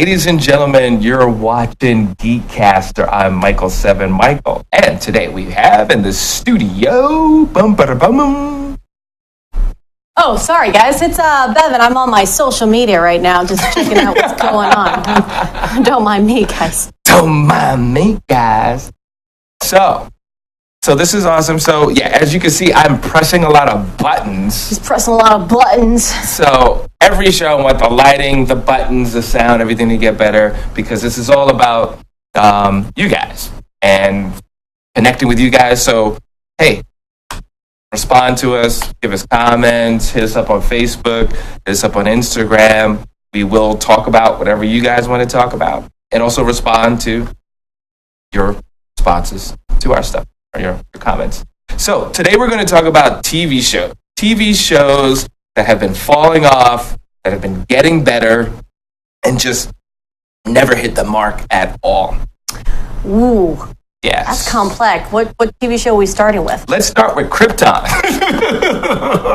Ladies and gentlemen, you're watching GEEKCASTER. I'm Michael. And today we have in the studio... Oh, sorry, guys. It's Bevan. I'm on my social media right now, just checking out what's going on. Don't mind me, guys. Don't mind me, guys. So this is awesome. So, yeah, as you can see, I'm pressing a lot of buttons. He's pressing a lot of buttons. So every show, I want the lighting, the buttons, the sound, everything to get better, because this is all about you guys and connecting with you guys. So, hey, respond to us, give us comments, hit us up on Facebook, hit us up on Instagram. We will talk about whatever you guys want to talk about, and also respond to your responses to our stuff, or your comments. So today we're going to talk about TV shows that have been falling off, that have been getting better, and just never hit the mark at all. Ooh. Yes. That's complex. What TV show are we starting with? Let's start with Krypton.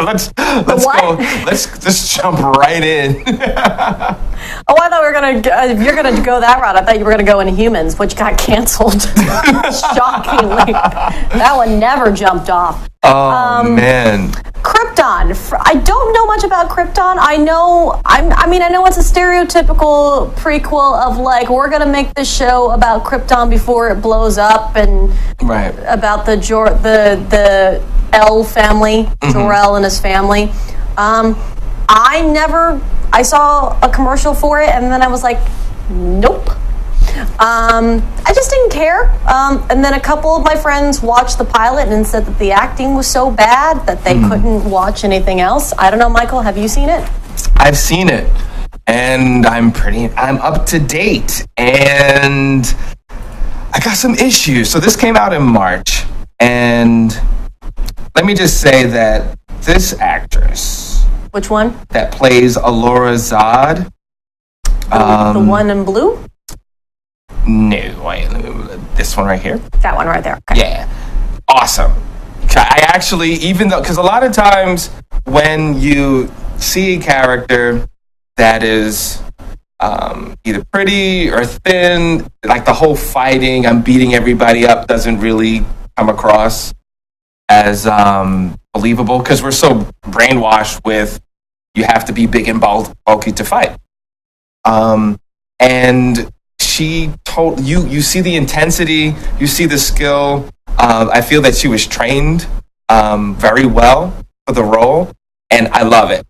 let's go. Let's just jump right in. Oh, I thought we were gonna. You're gonna go that route. I thought you were gonna go into Humans, which got canceled. Shockingly, that one never jumped off. Oh man. Krypton. I don't know much about Krypton. I know. I mean, I know it's a stereotypical prequel of like we're gonna make this show about Krypton before it blows up, and right about the L family, Jor-El and his family. I saw a commercial for it, and then I was like, nope. I just didn't care. And then a couple of my friends watched the pilot and said that the acting was so bad that they couldn't watch anything else. I don't know, Michael, have you seen it? I've seen it, and I'm up to date, and I got some issues. So this came out in March, and let me just say that this actress... Which one? That plays Alora Zod. The one in blue? No, wait, this one right here. That one right there. Okay. Yeah, awesome. I actually, even though, because a lot of times when you see a character that is either pretty or thin, like the whole fighting, I'm beating everybody up doesn't really come across as believable, because we're so brainwashed with you have to be big and bulky to fight. And she told you see the intensity, you see the skill. I feel that she was trained very well for the role, and I love it.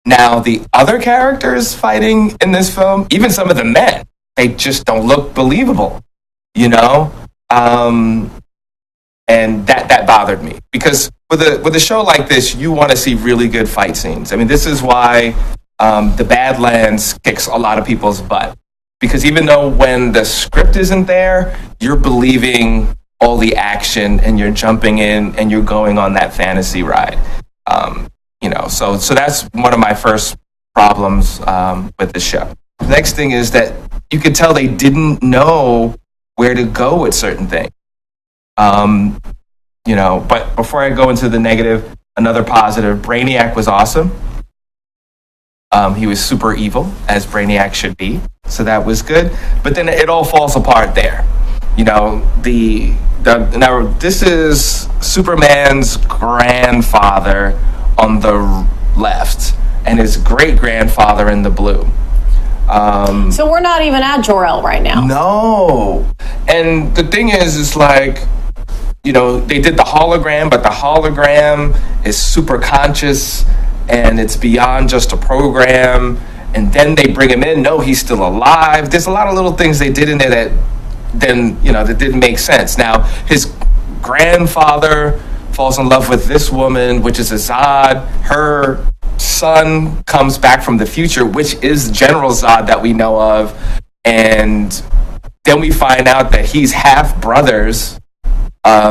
Now, the other characters fighting in this film, even some of the men, they just don't look believable, you know? And that bothered me, because with a show like this, you want to see really good fight scenes. I mean, this is why the Badlands kicks a lot of people's butt, because even though when the script isn't there, you're believing all the action and you're jumping in and you're going on that fantasy ride. You know, so that's one of my first problems with the show. The next thing is that you could tell they didn't know where to go with certain things. You know, but before I go into the negative, another positive, Brainiac was awesome. He was super evil, as Brainiac should be, so that was good. But then it all falls apart there. You know, now this is Superman's grandfather on the left, and his great-grandfather in the blue. So we're not even at Jor-El right now. No. And the thing is like, you know, they did the hologram, but the hologram is super conscious, and it's beyond just a program. And then they bring him in. No, he's still alive. There's a lot of little things they did in there that then, you know, that didn't make sense. Now, his grandfather falls in love with this woman, which is a Zod. Her son comes back from the future, which is General Zod that we know of. And then we find out that he's half brothers,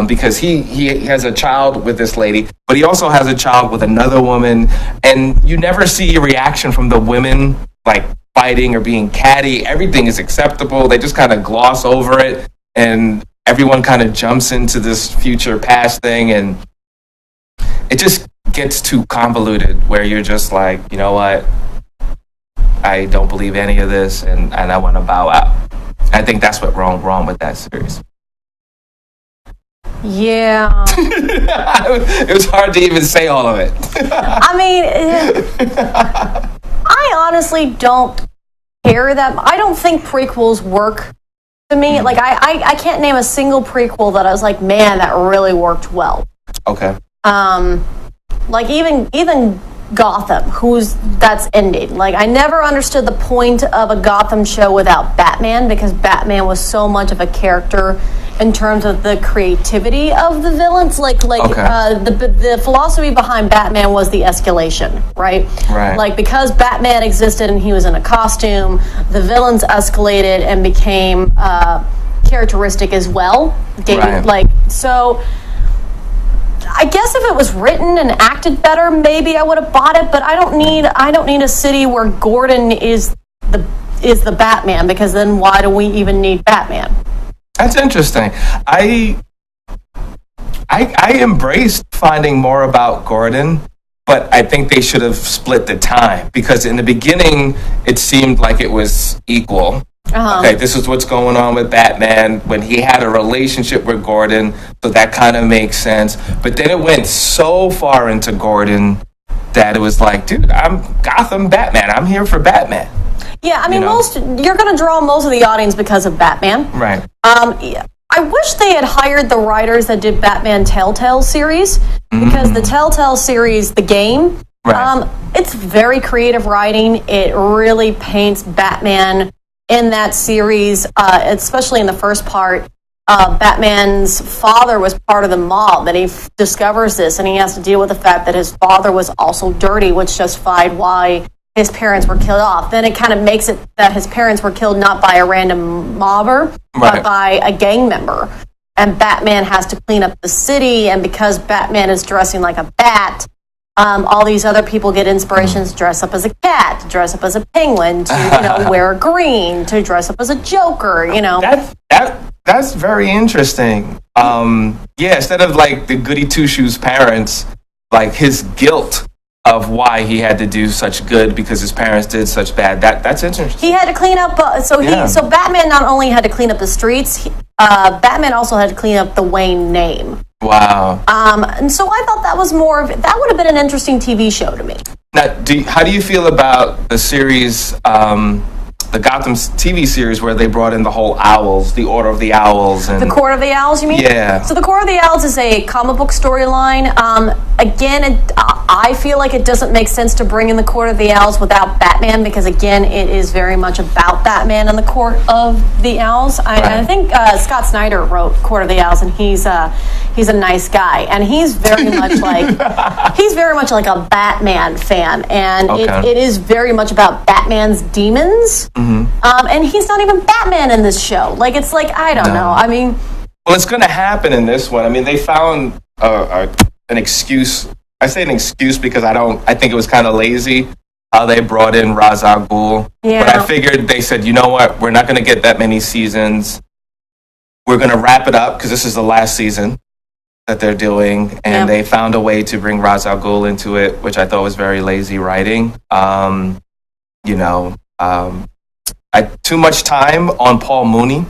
because he has a child with this lady, but he also has a child with another woman, and you never see a reaction from the women, like fighting or being catty. Everything is acceptable. They just kind of gloss over it, and everyone kind of jumps into this future past thing, and it just gets too convoluted, where you're just like, you know what? I don't believe any of this, and I want to bow out. I think that's what wrong with that series. Yeah. It was hard to even say all of it. I mean, I honestly don't care that. I don't think prequels work to me. Like, I can't name a single prequel that I was like, man, that really worked well. Okay. Like even Gotham, that's ended. Like, I never understood the point of a Gotham show without Batman, because Batman was so much of a character in terms of the creativity of the villains. Like the philosophy behind Batman was the escalation, right? Right. Like, because Batman existed and he was in a costume, the villains escalated and became characteristic as well. Right. So I guess if it was written and acted better, maybe I would have bought it. But I don't need a city where Gordon is the Batman, because then why do we even need Batman? That's interesting. I embraced finding more about Gordon, but I think they should have split the time, because in the beginning it seemed like it was equal. Okay, this is what's going on with Batman when he had a relationship with Gordon, so that kind of makes sense. But then it went so far into Gordon that it was like, dude, I'm Gotham Batman. I'm here for Batman. Yeah, I mean, you're going to draw most of the audience because of Batman. Right. I wish they had hired the writers that did Batman Telltale series, because the Telltale series, the game, right. It's very creative writing. It really paints Batman in that series, especially in the first part. Batman's father was part of the mob, and he discovers this, and he has to deal with the fact that his father was also dirty, which justified why his parents were killed off. Then it kind of makes it that his parents were killed not by a random mobber, but by a gang member. And Batman has to clean up the city, and because Batman is dressing like a bat, all these other people get inspirations to dress up as a cat, to dress up as a penguin, to wear green, to dress up as a Joker. That's very interesting. Instead of like the goody two shoes parents, like his guilt of why he had to do such good because his parents did such bad. That's interesting. He had to clean up. So Batman not only had to clean up the streets, Batman also had to clean up the Wayne name. Wow. And so I thought that was that would have been an interesting TV show to me. Now, how do you feel about the series, the Gotham TV series, where they brought in the whole Owls, the Order of the Owls? And the Court of the Owls, you mean? Yeah. So the Court of the Owls is a comic book storyline. Again, I feel like it doesn't make sense to bring in the Court of the Owls without Batman, because, again, it is very much about Batman and the Court of the Owls. I think Scott Snyder wrote Court of the Owls, and he's a nice guy, and he's very much like a Batman fan, and it is very much about Batman's demons. And he's not even Batman in this show. Like, it's like, I don't know. I mean, well, it's going to happen in this one. I mean, they found an excuse. I say an excuse because I think it was kind of lazy how they brought in Ra's al Ghul. Yeah. But I figured they said, you know what? We're not going to get that many seasons. We're going to wrap it up because this is the last season that they're doing, and they found a way to bring Ra's al Ghul into it, which I thought was very lazy writing. Too much time on Paul Mooney.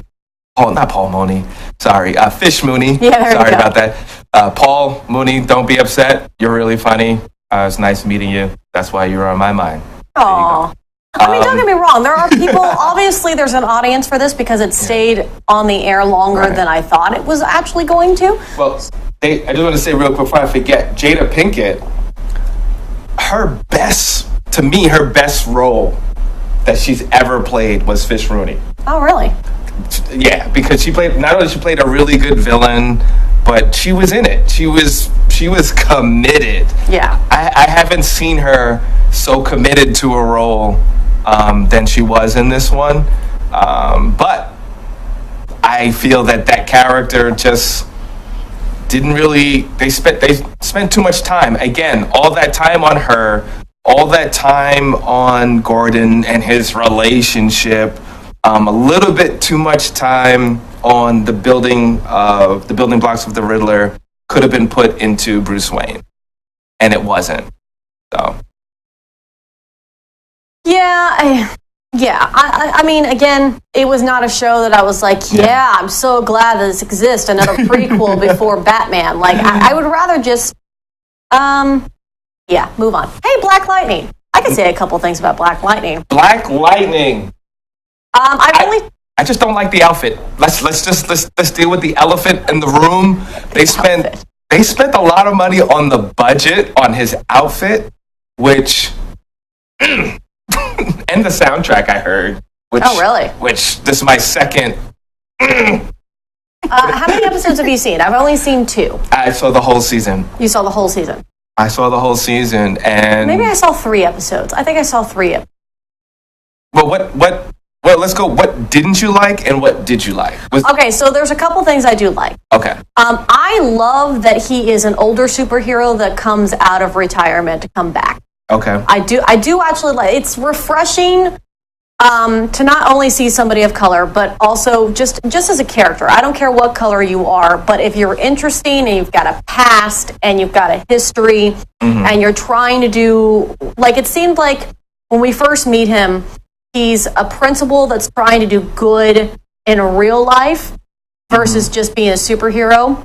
Oh, not Paul Mooney. Sorry, Fish Mooney. Yeah, sorry about that. Paul Mooney, don't be upset. You're really funny. It's nice meeting you. That's why you were on my mind. Aww. I mean, don't get me wrong. There are people, obviously there's an audience for this because it stayed on the air longer than I thought it was actually going to. Well, I just want to say real quick before I forget, Jada Pinkett, her best role that she's ever played was Fish Rooney. Oh, really? Yeah, because not only she played a really good villain, but she was in it. She was committed. Yeah. I haven't seen her so committed to a role than she was in this one. But I feel that character just didn't really. They spent too much time. Again, all that time on her, all that time on Gordon and his relationship. A little bit too much time on the building blocks of the Riddler could have been put into Bruce Wayne, and it wasn't. So I mean, again, it was not a show that I was like, I'm so glad that this exists, another prequel before Batman. Like, I would rather just, move on. Hey, Black Lightning. I can say a couple things about Black Lightning. Black Lightning. I just don't like the outfit. Let's deal with the elephant in the room. They spent a lot of money on the budget on his outfit, which and the soundtrack I heard. Oh, really? Which this is my second. How many episodes have you seen? I've only seen 2. I saw the whole season. You saw the whole season? I saw the whole season, and maybe I saw 3 episodes. I think I saw 3 episodes. Well, well, let's go. What didn't you like, and what did you like? Okay, so there's a couple things I do like. Okay. I love that he is an older superhero that comes out of retirement to come back. Okay. I do actually like. It's refreshing to not only see somebody of color, but also just as a character. I don't care what color you are, but if you're interesting and you've got a past and you've got a history, and you're trying to do, like, it seemed like when we first meet him, he's a principal that's trying to do good in real life versus just being a superhero.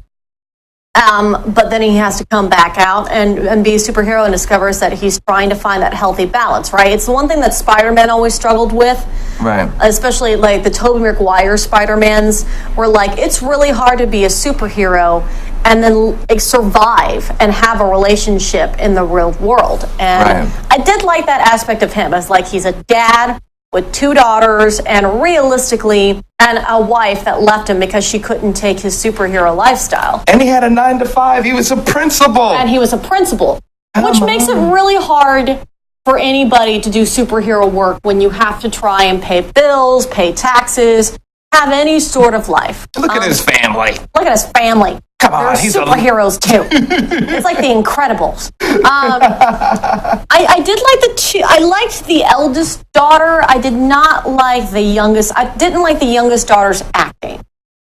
But then he has to come back out and be a superhero and discovers that he's trying to find that healthy balance, right? It's the one thing that Spider-Man always struggled with. Right. Especially like the Tobey Maguire Spider-Mans were like, it's really hard to be a superhero and then survive and have a relationship in the real world. And I did like that aspect of him as like he's a dad with 2 daughters and realistically and a wife that left him because she couldn't take his superhero lifestyle. And he had a 9-to-5. He was a principal. And he was a principal, which makes it really hard for anybody to do superhero work when you have to try and pay bills, pay taxes, have any sort of life. Look at his family. Look at his family. Come on, he's superheroes too. It's like the Incredibles. I did like I liked the eldest daughter. I did not like the youngest. I didn't like the youngest daughter's acting.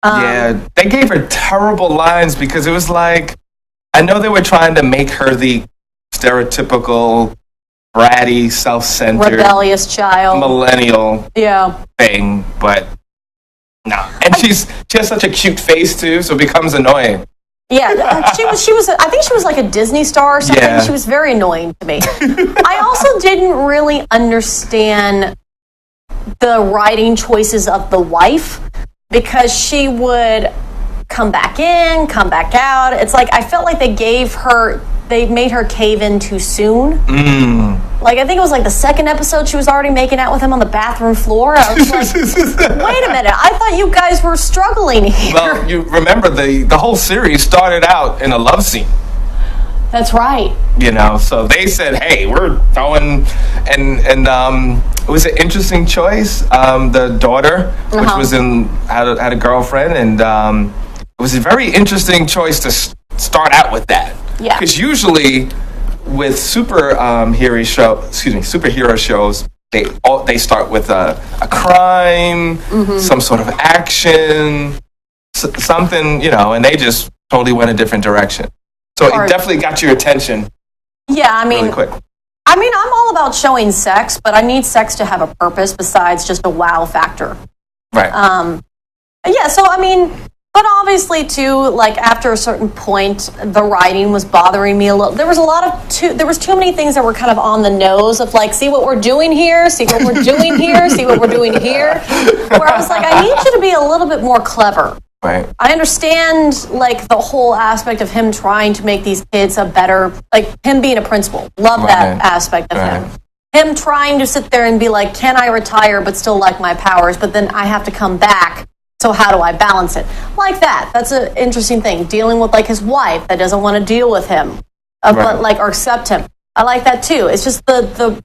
They gave her terrible lines because it was like, I know they were trying to make her the stereotypical bratty, self-centered, rebellious child, millennial thing, but no. And she has such a cute face too, so it becomes annoying. Yeah, she was. I think she was like a Disney star or something. Yeah. She was very annoying to me. I also didn't really understand the writing choices of the wife because she would come back in, come back out. It's like I felt like they made her cave in too soon. Like, I think it was like the 2nd episode she was already making out with him on the bathroom floor. I was like, wait a minute, I thought you guys were struggling here. Well, you remember the whole series started out in a love scene. That's right. You know, so they said, hey, we're throwing, and it was an interesting choice. The daughter, which had a girlfriend, and it was a very interesting choice to start out with that. Yeah. Because usually with superhero shows, they start with a crime, some sort of action, something, and they just totally went a different direction. So it definitely got your attention. Yeah, I mean, really quick. I mean, I'm all about showing sex, but I need sex to have a purpose besides just a wow factor. Right. Yeah, so I mean, but obviously too, like after a certain point, the writing was bothering me a little. There was too many things that were kind of on the nose of like, see what we're doing here, see what we're doing here, see what we're doing here. Where I was like, I need you to be a little bit more clever. Right. I understand like the whole aspect of him trying to make these kids a better, like him being a principal. Love that aspect of him. Him trying to sit there and be like, can I retire but still like my powers, but then I have to come back. So how do I balance it? Like that. That's an interesting thing. Dealing with like his wife that doesn't want to deal with him, but like or accept him. I like that too. It's just the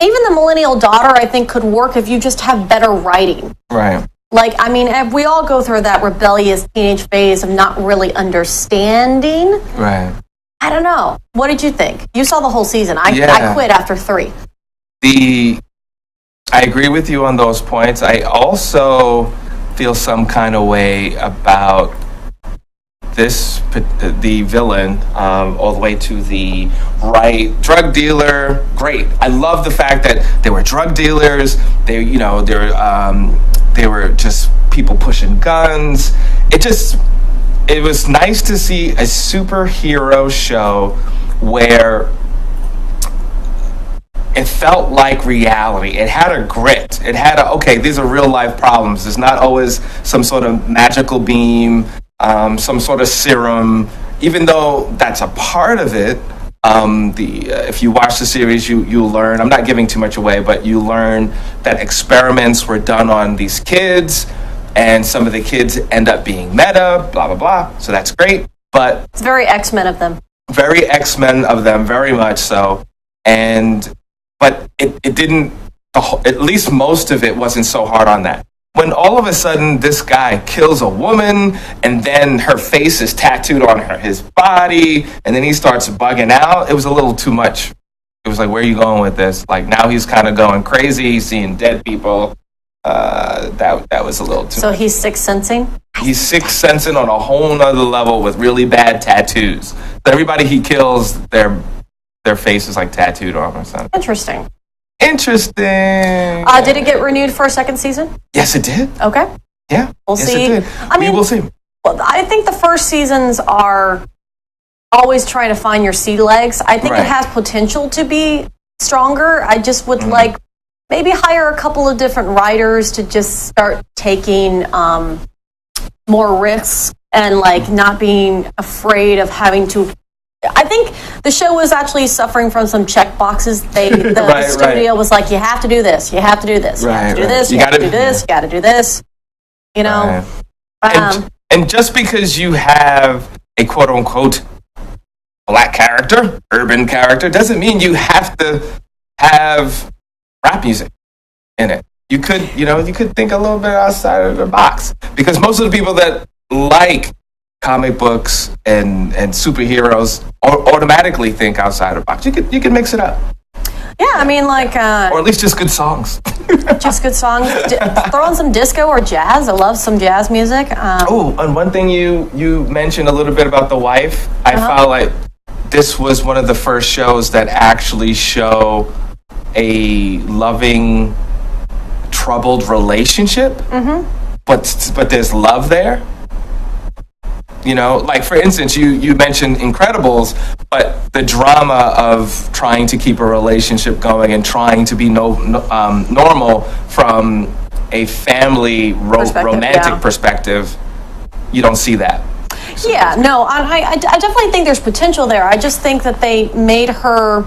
even the millennial daughter I think could work if you just have better writing. Right. Like, I mean, we all go through that rebellious teenage phase of not really understanding. Right. I don't know. What did you think? You saw the whole season. I quit after 3. I agree with you on those points. I also feel some kind of way about this the villain, all the way to the right drug dealer. Great. I love the fact that they were drug dealers. They were just people pushing guns. It was nice to see a superhero show where it felt like reality. It had a grit. It had okay, these are real life problems. There's not always some sort of magical beam, some sort of serum, even though that's a part of it. If you watch the series, you learn, I'm not giving too much away, but you learn that experiments were done on these kids, and some of the kids end up being meta, blah, blah, blah. So that's great. But it's very X-Men of them. Very X-Men of them, very much so. But it didn't, at least most of it wasn't so hard on that. When all of a sudden this guy kills a woman, and then her face is tattooed on his body, and then he starts bugging out, it was a little too much. It was like, where are you going with this? Like, now he's kind of going crazy. He's seeing dead people. That was a little too So much. he's sixth sensing? He's sixth sensing on a whole nother level with really bad tattoos. So everybody he kills, their face is like tattooed on or something. Interesting. Did it get renewed for a second season? Yes, it did. Okay. Yeah. We'll yes, see. It did. We will see. Well, I think the first seasons are always trying to find your sea legs. I think it has potential to be stronger. I just would like maybe hire a couple of different writers to just start taking more risks and like not being afraid of having to. I think the show was actually suffering from some check boxes. The studio was like, you have to do this, you have to do this, you have to do this, you have to do this, you got to do this. You know, and just because you have a quote unquote black character, urban character, doesn't mean you have to have rap music in it. You could think a little bit outside of the box, because most of the people that like comic books and superheroes automatically think outside of the box. You could mix it up. Yeah, I mean, like... or at least just good songs. Just good songs. Throw on some disco or jazz. I love some jazz music. And one thing you mentioned a little bit about the wife. I felt like this was one of the first shows that actually show a loving, troubled relationship. But there's love there. You know, like for instance, you mentioned Incredibles, but the drama of trying to keep a relationship going and trying to be normal from a family romantic perspective, you don't see that. So yeah, no, I definitely think there's potential there. I just think that they made her.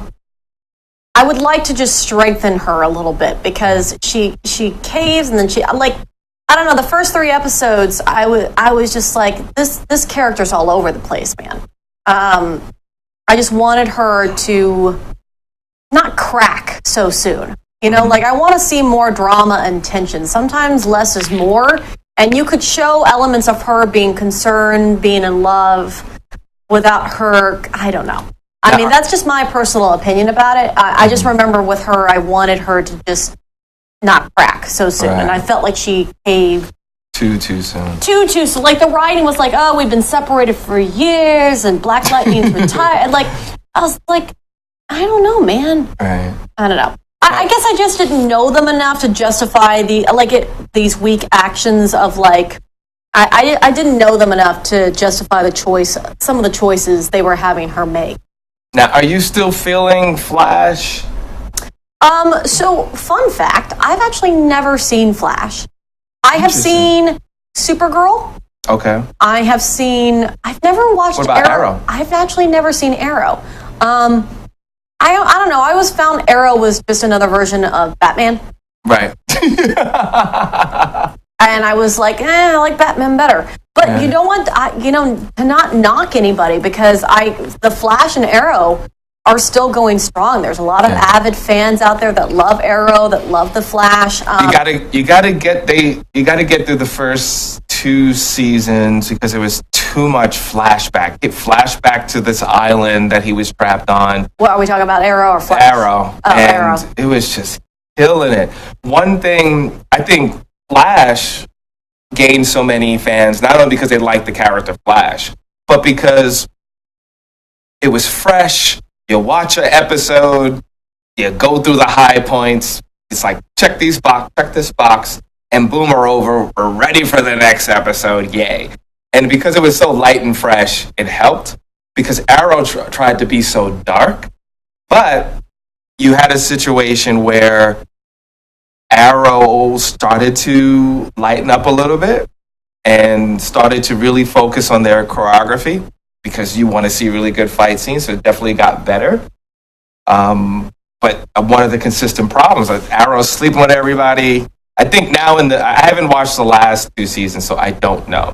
I would like to just strengthen her a little bit, because she caves and then she like. I don't know, the first 3 episodes, I was just like, this character's all over the place, man. I just wanted her to not crack so soon. You know, like, I want to see more drama and tension. Sometimes less is more, and you could show elements of her being concerned, being in love, without her, I don't know. I mean, that's just my personal opinion about it. I just remember with her, I wanted her to just not crack so soon, and I felt like she caved too soon. Too soon. Like the writing was like, oh, we've been separated for years, and Black Lightning's retired. And like, I was like, I don't know, man. Right. I don't know. I guess I just didn't know them enough to justify these weak actions of like. I didn't know them enough to justify some of the choices they were having her make. Now, are you still feeling Flash? So, fun fact, I've actually never seen Flash. I have seen Supergirl. Okay. I've never watched What about Arrow? I've actually never seen Arrow. I don't know, I always found Arrow was just another version of Batman. Right. And I was like, I like Batman better. But you know what? To not knock anybody, because the Flash and Arrow are still going strong. There's a lot of avid fans out there that love Arrow, that love the Flash. You gotta get through the first 2 seasons, because it was too much flashback. It flashback to this island that he was trapped on. What are we talking about, Arrow or Flash? Arrow. Arrow. It was just killing it. One thing, I think Flash gained so many fans, not only because they like the character Flash, but because it was fresh. You watch an episode, you go through the high points. It's like, check this box, and boom, we're over. We're ready for the next episode. Yay. And because it was so light and fresh, it helped. Because Arrow tried to be so dark, but you had a situation where Arrow started to lighten up a little bit and started to really focus on their choreography, because you want to see really good fight scenes, so it definitely got better. But one of the consistent problems, like Arrow's sleeping with everybody. I think now I haven't watched the last 2 seasons, so I don't know.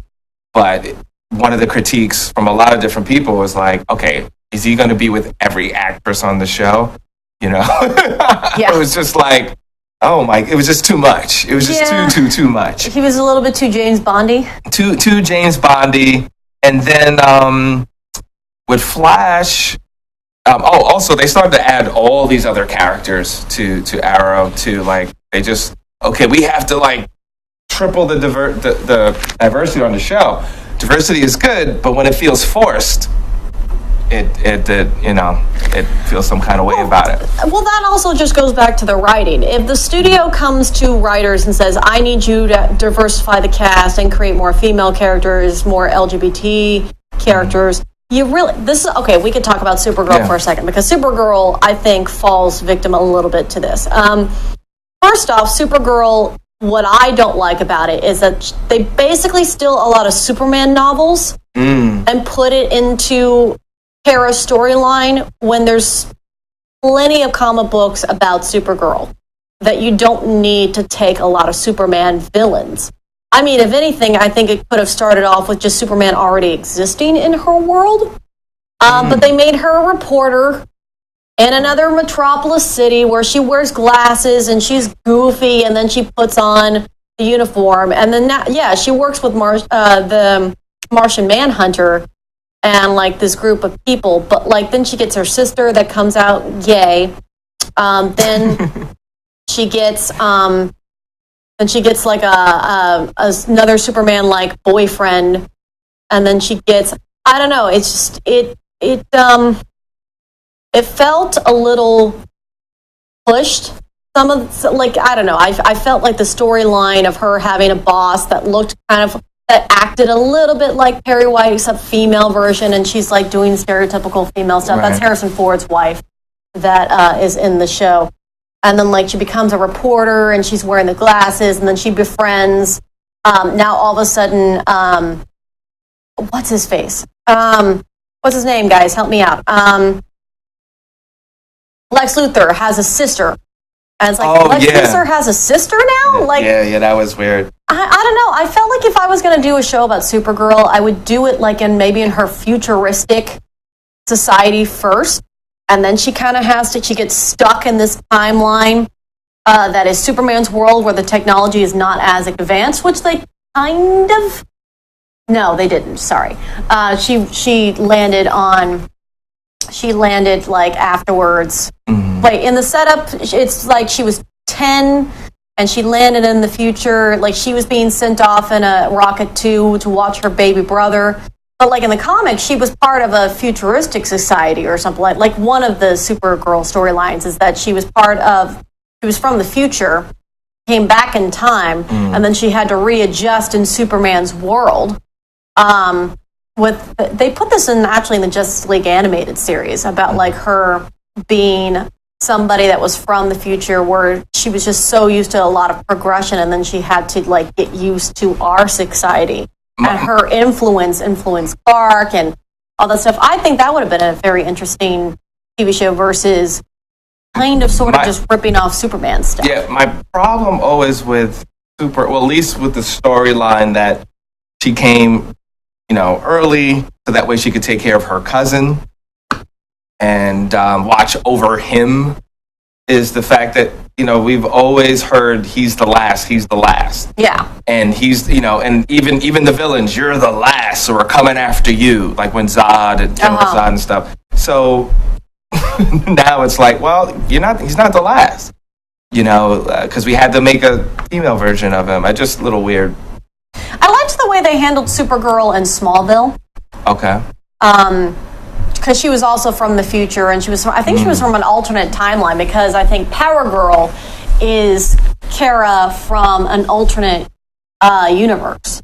But one of the critiques from a lot of different people was like, okay, is he going to be with every actress on the show? You know, Yeah. It was just like, oh my, it was just too much. It was just too much. He was a little bit too James Bondy. Too James Bondy. And then with Flash, also they started to add all these other characters to Arrow too. Like they just, okay, we have to like triple the diversity on the show. Diversity is good, but when it feels forced, it feels some kind of way about it. Well, that also just goes back to the writing. If the studio comes to writers and says, I need you to diversify the cast and create more female characters, more LGBT characters, okay, we could talk about Supergirl for a second, because Supergirl, I think, falls victim a little bit to this. First off, Supergirl, what I don't like about it is that they basically steal a lot of Superman novels and put it into Kara's storyline, when there's plenty of comic books about Supergirl, that you don't need to take a lot of Superman villains. I mean, if anything, I think it could have started off with just Superman already existing in her world. But they made her a reporter in another metropolis city where she wears glasses and she's goofy, and then she puts on the uniform. And then, she works with the Martian Manhunter and like this group of people, but like then she gets her sister that comes out, yay. Then she gets like another Superman like boyfriend, and then she gets, I don't know, it's just it felt a little pushed. I don't know, I felt like the storyline of her having a boss that looked that acted a little bit like Perry White, except female version, and she's like doing stereotypical female stuff. Right. That's Harrison Ford's wife that is in the show. And then like she becomes a reporter and she's wearing the glasses, and then she befriends now all of a sudden what's his face? What's his name, guys? Help me out. Lex Luthor has a sister. And it's like, Lex Luthor has a sister now? Like, yeah, that was weird. I don't know. I felt like if I was going to do a show about Supergirl, I would do it like maybe in her futuristic society first. And then she kind of she gets stuck in this timeline that is Superman's world, where the technology is not as advanced, which they kind of... No, they didn't. Sorry. She landed like afterwards. Mm-hmm. Wait, in the setup, it's like she was 10 and she landed in the future. Like she was being sent off in a rocket to watch her baby brother. But like in the comics, she was part of a futuristic society or something like one of the Supergirl storylines is that she was from the future, came back in time, and then she had to readjust in Superman's world. They put this in the Justice League animated series about like her being somebody that was from the future, where she was just so used to a lot of progression, and then she had to like get used to our society and her influenced Clark and all that stuff. I think that would have been a very interesting TV show versus just ripping off Superman stuff. Yeah, my problem always with at least with the storyline that she came early, so that way she could take care of her cousin and watch over him, is the fact that, we've always heard he's the last. Yeah. And he's, and even the villains, you're the last, so we're coming after you, like when Zod and General Zod and stuff. So now it's like, well, he's not the last, because we had to make a female version of him. Just a little weird. I liked the way they handled Supergirl in Smallville. Okay. Because she was also from the future, and she was from an alternate timeline, because I think Power Girl is Kara from an alternate universe.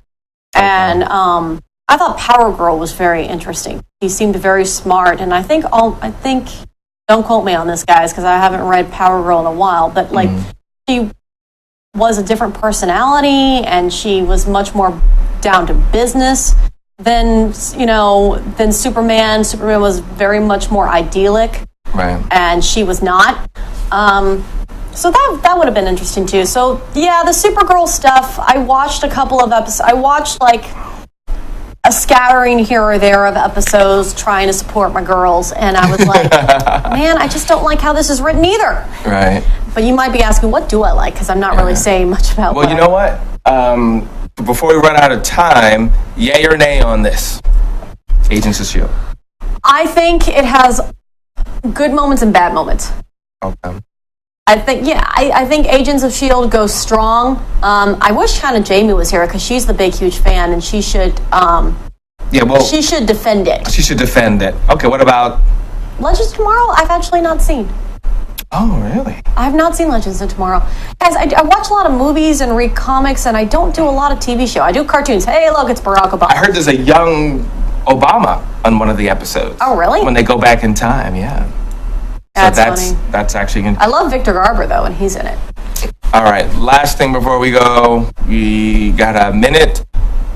Okay. And I thought Power Girl was very interesting. She seemed very smart, and I think don't quote me on this, guys, because I haven't read Power Girl in a while, but like she was a different personality, and she was much more down to business than Superman. Superman was very much more idyllic, right? And she was not. So that would have been interesting too. So yeah, the Supergirl stuff. I watched a couple of episodes. I watched like a scattering here or there of episodes trying to support my girls, and I was like, man, I just don't like how this is written either. Right. But you might be asking, what do I like? Because I'm not really saying much about. Well, you know what? Before we run out of time, yay or nay on this? Agents of S.H.I.E.L.D. I think it has good moments and bad moments. Okay. I think Agents of S.H.I.E.L.D. goes strong. I wish kind of Jamie was here, because she's the big, huge fan, and she should she should defend it. She should defend it. Okay, what about Legends of Tomorrow? I've actually not seen. Oh, really? I have not seen Legends of Tomorrow. Guys, I watch a lot of movies and read comics, and I don't do a lot of TV show. I do cartoons. Hey, look, it's Barack Obama. I heard there's a young Obama on one of the episodes. Oh, really? When they go back in time, yeah. That's funny. That's actually good. I love Victor Garber, though, and he's in it. All right, last thing before we go. We got a minute.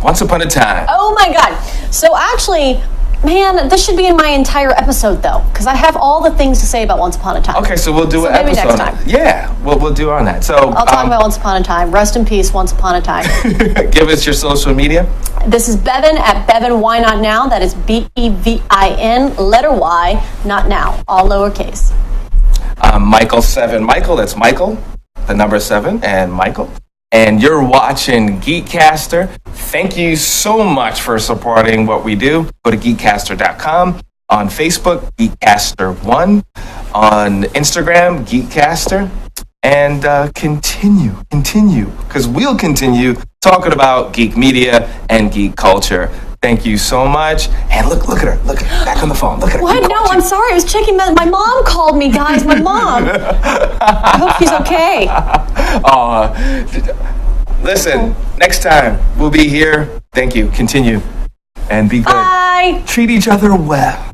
Once Upon a Time. Oh, my God. So, actually, man, this should be in my entire episode, though, because I have all the things to say about Once Upon a Time. Okay, so we'll do an maybe episode. Next time. Yeah, we'll do on that. So I'll talk about Once Upon a Time. Rest in peace, Once Upon a Time. Give us your social media. This is Bevin at Bevin Why Not Now. That is BEVIN, letter Y, not now, all lowercase. Michael 7 Michael, that's Michael, the number 7, and Michael. And you're watching GEEKCASTER. Thank you so much for supporting what we do. Go to GeekCaster.com. On Facebook, GeekCaster1. On Instagram, GeekCaster. And continue, because we'll continue talking about geek media and geek culture. Thank you so much. And look at her. Back on the phone. Look at her. What? No, I'm sorry. I was checking. My mom called me, guys. My mom. I hope she's okay. Listen, next time we'll be here. Thank you. Continue. And be good. Bye. Treat each other well.